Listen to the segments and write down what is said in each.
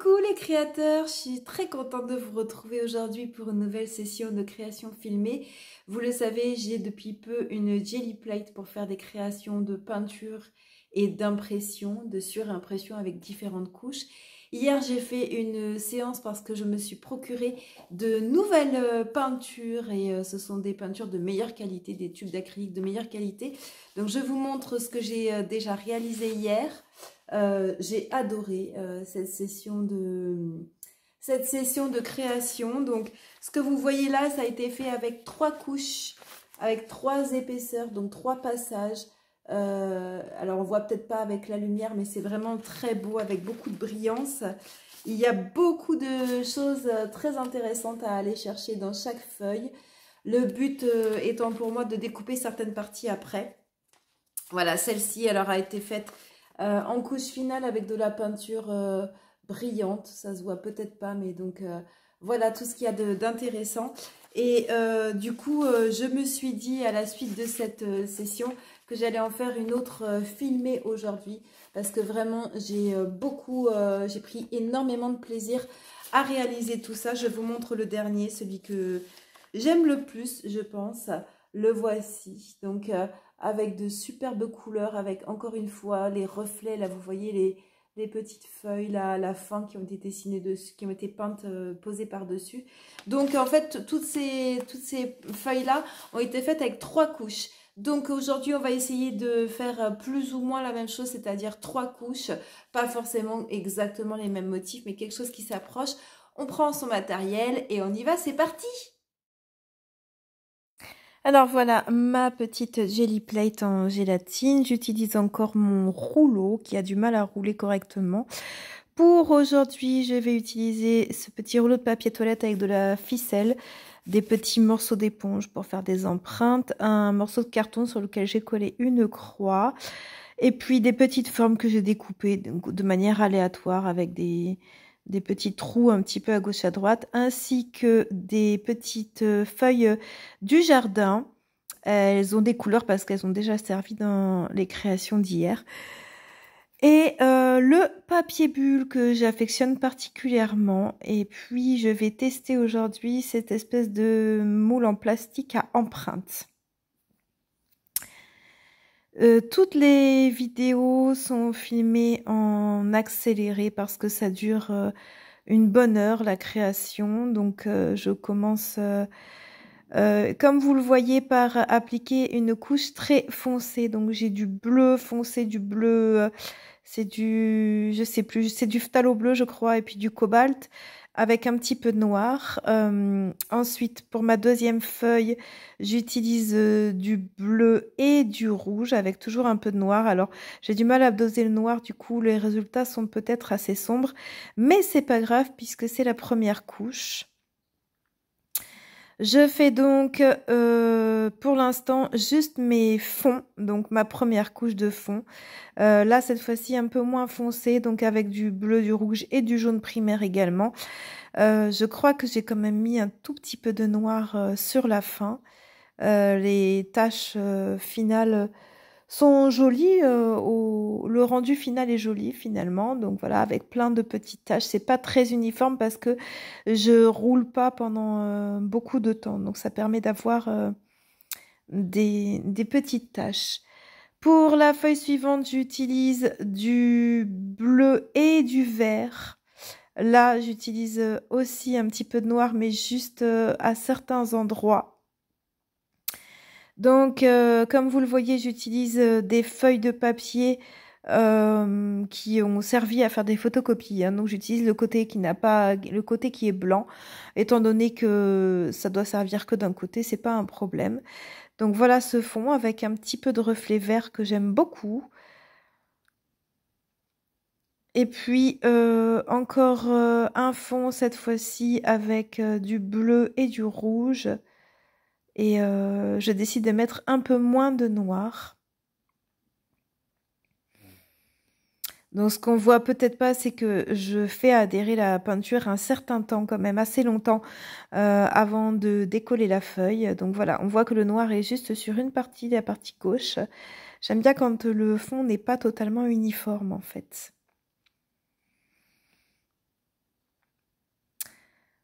Coucou les créateurs, je suis très contente de vous retrouver aujourd'hui pour une nouvelle session de création filmée. Vous le savez, j'ai depuis peu une Jelly Plate pour faire des créations de peinture et d'impression, de surimpression avec différentes couches. Hier, j'ai fait une séance parce que je me suis procuré de nouvelles peintures et ce sont des peintures de meilleure qualité, des tubes d'acrylique de meilleure qualité. Donc je vous montre ce que j'ai déjà réalisé hier. J'ai adoré cette session de création. Donc, ce que vous voyez là, ça a été fait avec 3 couches, avec 3 épaisseurs, donc 3 passages. Alors, on voit peut-être pas avec la lumière, mais c'est vraiment très beau, avec beaucoup de brillance. Il y a beaucoup de choses très intéressantes à aller chercher dans chaque feuille. Le but étant pour moi de découper certaines parties après. Voilà, celle-ci, alors a été faite en couche finale avec de la peinture brillante, ça se voit peut-être pas, mais donc voilà tout ce qu'il y a d'intéressant. Et du coup, je me suis dit à la suite de cette session que j'allais en faire une autre filmée aujourd'hui, parce que vraiment j'ai pris énormément de plaisir à réaliser tout ça. Je vous montre le dernier, celui que j'aime le plus, je pense. Le voici. Donc avec de superbes couleurs, avec encore une fois les reflets, là vous voyez les petites feuilles là à la fin qui ont été dessinées dessus, qui ont été peintes, posées par-dessus. Donc en fait toutes ces feuilles là ont été faites avec 3 couches. Donc aujourd'hui on va essayer de faire plus ou moins la même chose, c'est-à-dire 3 couches, pas forcément exactement les mêmes motifs, mais quelque chose qui s'approche. On prend son matériel et on y va, c'est parti! Alors voilà, ma petite Jelly Plate en gélatine. J'utilise encore mon rouleau qui a du mal à rouler correctement. Pour aujourd'hui, je vais utiliser ce petit rouleau de papier toilette avec de la ficelle, des petits morceaux d'éponge pour faire des empreintes, un morceau de carton sur lequel j'ai collé une croix, et puis des petites formes que j'ai découpées de manière aléatoire avec des petits trous un petit peu à gauche à droite, ainsi que des petites feuilles du jardin. Elles ont des couleurs parce qu'elles ont déjà servi dans les créations d'hier. Et le papier bulle que j'affectionne particulièrement. Et puis je vais tester aujourd'hui cette espèce de moule en plastique à empreinte. Toutes les vidéos sont filmées en accéléré parce que ça dure une bonne heure la création. Donc je commence, comme vous le voyez, par appliquer une couche très foncée. Donc j'ai du bleu foncé, du bleu, c'est du, je sais plus, c'est du phthalo bleu je crois, et puis du cobalt avec un petit peu de noir. Ensuite, pour ma deuxième feuille, j'utilise du bleu et du rouge avec toujours un peu de noir. Alors, j'ai du mal à doser le noir, du coup, les résultats sont peut-être assez sombres, mais c'est pas grave puisque c'est la première couche. Je fais donc pour l'instant juste mes fonds, donc ma première couche de fond. Là, cette fois-ci, un peu moins foncé, donc avec du bleu, du rouge et du jaune primaire également. Je crois que j'ai quand même mis un tout petit peu de noir sur la fin. Les taches finales sont jolies, le rendu final est joli finalement, donc voilà, avec plein de petites taches. C'est pas très uniforme parce que je roule pas pendant beaucoup de temps, donc ça permet d'avoir des petites taches. Pour la feuille suivante, j'utilise du bleu et du vert. Là, j'utilise aussi un petit peu de noir, mais juste à certains endroits. Donc, comme vous le voyez, j'utilise des feuilles de papier qui ont servi à faire des photocopies. Hein. Donc, j'utilise le côté qui n'a pas, le côté qui est blanc, étant donné que ça doit servir que d'un côté, c'est pas un problème. Donc, voilà ce fond avec un petit peu de reflet vert que j'aime beaucoup. Et puis, encore un fond cette fois-ci avec du bleu et du rouge. Et je décide de mettre un peu moins de noir. Donc ce qu'on voit peut-être pas, c'est que je fais adhérer la peinture un certain temps, quand même assez longtemps, avant de décoller la feuille. Donc voilà, on voit que le noir est juste sur une partie, la partie gauche. J'aime bien quand le fond n'est pas totalement uniforme en fait.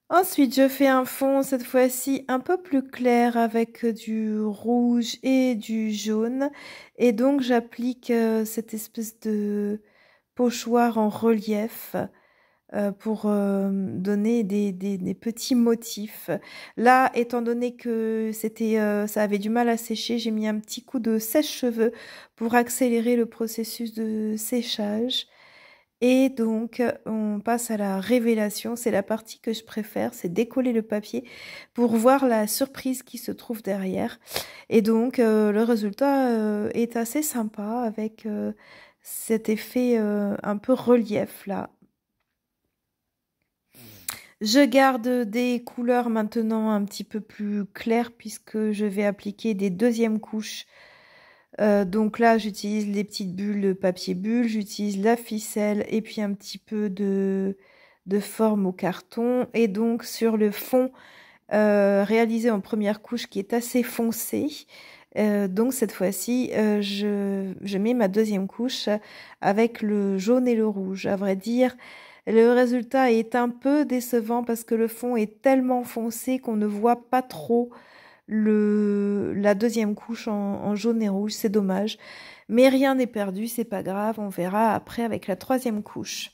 Ensuite, je fais un fond, cette fois-ci un peu plus clair avec du rouge et du jaune. Et donc, j'applique cette espèce de pochoir en relief pour donner des petits motifs. Là, étant donné que ça avait du mal à sécher, j'ai mis un petit coup de sèche-cheveux pour accélérer le processus de séchage. Et donc, on passe à la révélation. C'est la partie que je préfère, c'est décoller le papier pour voir la surprise qui se trouve derrière. Et donc, le résultat est assez sympa avec cet effet un peu relief là. Je garde des couleurs maintenant un petit peu plus claires puisque je vais appliquer des deuxièmes couches. Donc là, j'utilise les petites bulles de papier bulle, j'utilise la ficelle et puis un petit peu de forme au carton. Et donc sur le fond réalisé en première couche qui est assez foncé, donc cette fois-ci, je mets ma deuxième couche avec le jaune et le rouge. À vrai dire, le résultat est un peu décevant parce que le fond est tellement foncé qu'on ne voit pas trop la deuxième couche en jaune et rouge. C'est dommage. Mais rien n'est perdu, c'est pas grave. On verra après avec la troisième couche.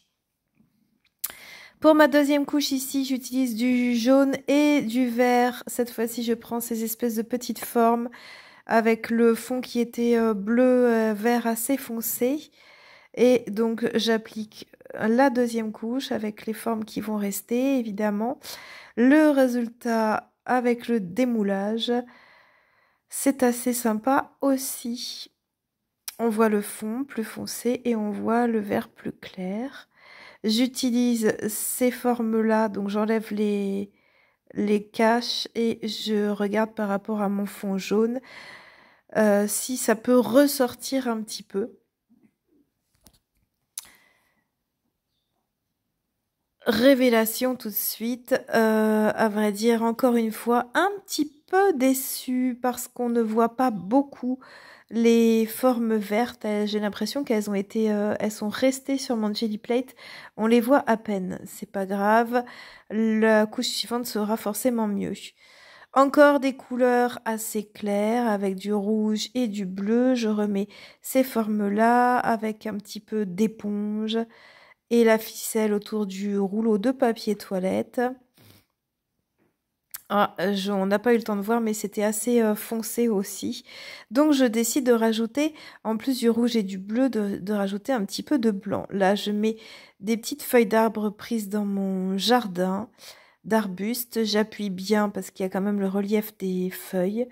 Pour ma deuxième couche ici, j'utilise du jaune et du vert. Cette fois-ci, je prends ces espèces de petites formes avec le fond qui était bleu, vert assez foncé. Et donc, j'applique la deuxième couche avec les formes qui vont rester, évidemment. Le résultat avec le démoulage, c'est assez sympa aussi. On voit le fond plus foncé et on voit le vert plus clair. J'utilise ces formes-là, donc j'enlève les caches et je regarde par rapport à mon fond jaune si ça peut ressortir un petit peu. Révélation tout de suite, à vrai dire, encore une fois, un petit peu déçue parce qu'on ne voit pas beaucoup les formes vertes. J'ai l'impression qu'elles ont été, elles sont restées sur mon jelly plate. On les voit à peine, c'est pas grave. La couche suivante sera forcément mieux. Encore des couleurs assez claires avec du rouge et du bleu. Je remets ces formes-là avec un petit peu d'éponge et la ficelle autour du rouleau de papier toilette. Ah, on n'a pas eu le temps de voir, mais c'était assez foncé aussi. Donc, je décide de rajouter, en plus du rouge et du bleu, de rajouter un petit peu de blanc. Là, je mets des petites feuilles d'arbre prises dans mon jardin d'arbustes. J'appuie bien parce qu'il y a quand même le relief des feuilles.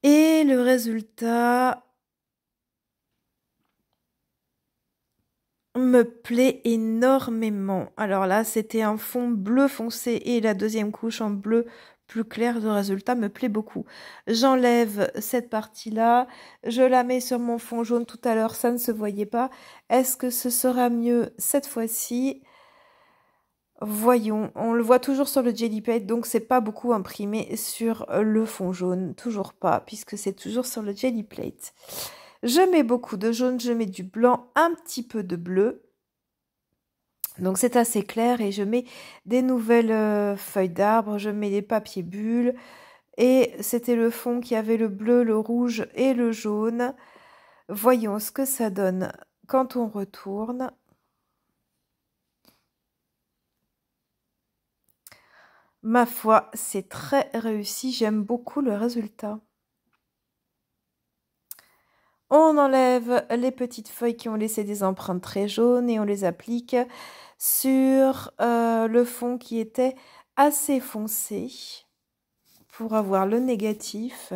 Et le résultat me plaît énormément. Alors là, c'était un fond bleu foncé et la deuxième couche en bleu plus clair. Le résultat me plaît beaucoup. J'enlève cette partie-là. Je la mets sur mon fond jaune. Tout à l'heure, ça ne se voyait pas. Est-ce que ce sera mieux cette fois-ci? Voyons. On le voit toujours sur le jelly plate, donc c'est pas beaucoup imprimé sur le fond jaune. Toujours pas, puisque c'est toujours sur le jelly plate. Je mets beaucoup de jaune, je mets du blanc, un petit peu de bleu. Donc c'est assez clair et je mets des nouvelles feuilles d'arbre, je mets des papiers bulles. Et c'était le fond qui avait le bleu, le rouge et le jaune. Voyons ce que ça donne quand on retourne. Ma foi, c'est très réussi, j'aime beaucoup le résultat. On enlève les petites feuilles qui ont laissé des empreintes très jaunes et on les applique sur le fond qui était assez foncé pour avoir le négatif.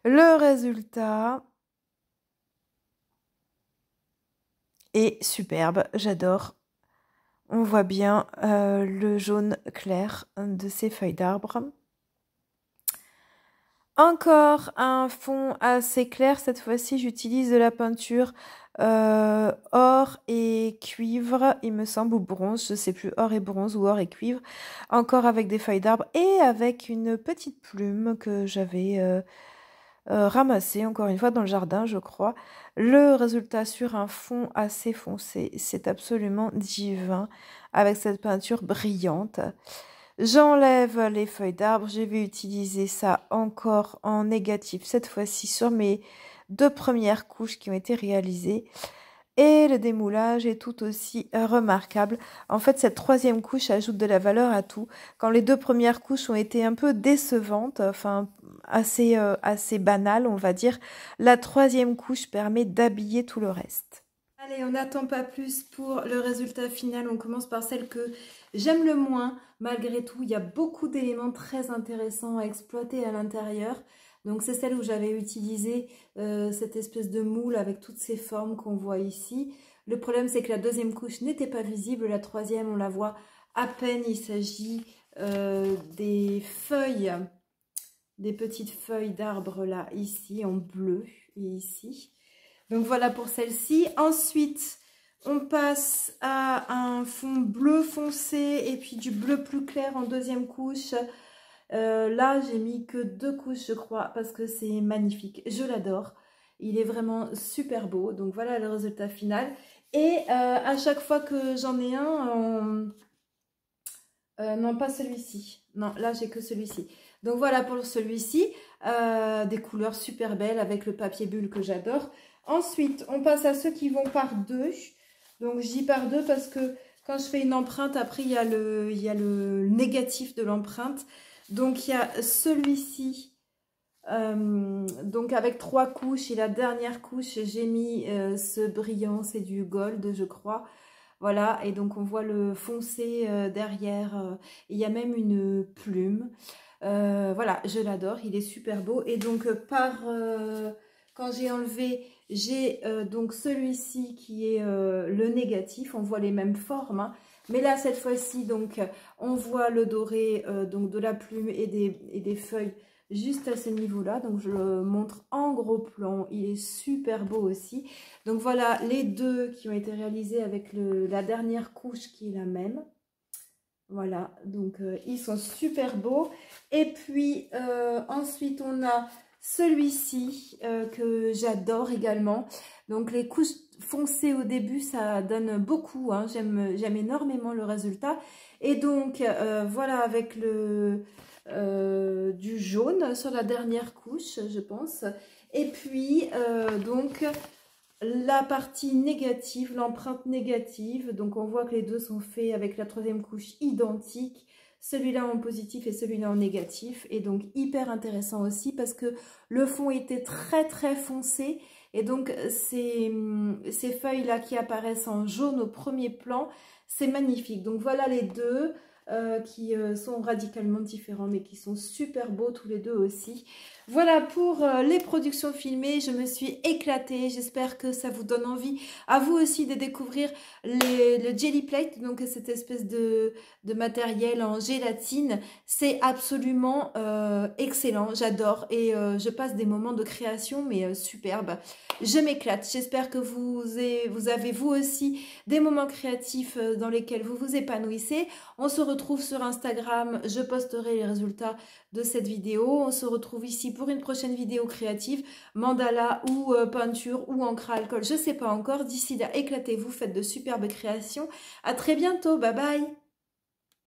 Le résultat est superbe, j'adore. On voit bien le jaune clair de ces feuilles d'arbre. Encore un fond assez clair, cette fois-ci j'utilise de la peinture or et cuivre, il me semble, ou bronze, je sais plus, or et bronze ou or et cuivre. Encore avec des feuilles d'arbre et avec une petite plume que j'avais ramassé, encore une fois, dans le jardin, je crois. Le résultat sur un fond assez foncé, c'est absolument divin, avec cette peinture brillante. J'enlève les feuilles d'arbre, je vais utiliser ça encore en négatif, cette fois-ci sur mes 2 premières couches qui ont été réalisées. Et le démoulage est tout aussi remarquable. En fait, cette 3e couche ajoute de la valeur à tout. Quand les 2 premières couches ont été un peu décevantes, enfin assez banales, on va dire, la 3e couche permet d'habiller tout le reste. Allez, on n'attend pas plus pour le résultat final. On commence par celle que j'aime le moins. Malgré tout, il y a beaucoup d'éléments très intéressants à exploiter à l'intérieur. Donc c'est celle où j'avais utilisé cette espèce de moule avec toutes ces formes qu'on voit ici. Le problème, c'est que la 2e couche n'était pas visible. La 3e, on la voit à peine. Il s'agit des feuilles, des petites feuilles d'arbre là, ici, en bleu, et ici. Donc voilà pour celle-ci. Ensuite, on passe à un fond bleu foncé et puis du bleu plus clair en 2e couche. Là, j'ai mis que 2 couches, je crois, parce que c'est magnifique. Je l'adore. Il est vraiment super beau. Donc voilà le résultat final. Et à chaque fois que j'en ai un, non, pas celui-ci. Non, là, j'ai que celui-ci. Donc voilà pour celui-ci. Des couleurs super belles avec le papier bulle que j'adore. Ensuite, on passe à ceux qui vont par 2. Donc, je dis par 2 parce que quand je fais une empreinte, après, il y a le négatif de l'empreinte. Donc, il y a celui-ci, donc avec 3 couches. Et la dernière couche, j'ai mis ce brillant, c'est du gold, je crois. Voilà, et donc on voit le foncé derrière. Il y a même une plume. Voilà, je l'adore, il est super beau. Et donc, quand j'ai enlevé, j'ai donc celui-ci qui est le négatif. On voit les mêmes formes, hein. Mais là, cette fois-ci, donc, on voit le doré donc de la plume et des feuilles juste à ce niveau-là. Donc, je le montre en gros plan. Il est super beau aussi. Donc, voilà les 2 qui ont été réalisés avec la dernière couche qui est la même. Voilà, donc ils sont super beaux. Et puis, ensuite, on a celui-ci que j'adore également. Donc, les couches foncées au début, ça donne beaucoup, hein. J'aime énormément le résultat. Et donc, voilà, avec du jaune sur la dernière couche, je pense. Et puis, donc, la partie négative, l'empreinte négative. Donc, on voit que les 2 sont faits avec la 3e couche identique. Celui-là en positif et celui-là en négatif. Et donc, hyper intéressant aussi parce que le fond était très, très foncé. Et donc, ces feuilles-là qui apparaissent en jaune au premier plan, c'est magnifique. Donc, voilà les 2 qui sont radicalement différents, mais qui sont super beaux tous les 2 aussi. Voilà pour les productions filmées, je me suis éclatée, j'espère que ça vous donne envie à vous aussi de découvrir le Jelly Plate, donc cette espèce de matériel en gélatine. C'est absolument excellent, j'adore et je passe des moments de création mais superbes. Je m'éclate, j'espère que vous avez vous aussi des moments créatifs dans lesquels vous vous épanouissez. On se retrouve sur Instagram, je posterai les résultats de cette vidéo. On se retrouve ici pour une prochaine vidéo créative, mandala ou peinture ou encre à alcool, je ne sais pas encore. D'ici là, éclatez-vous, faites de superbes créations. À très bientôt, bye bye.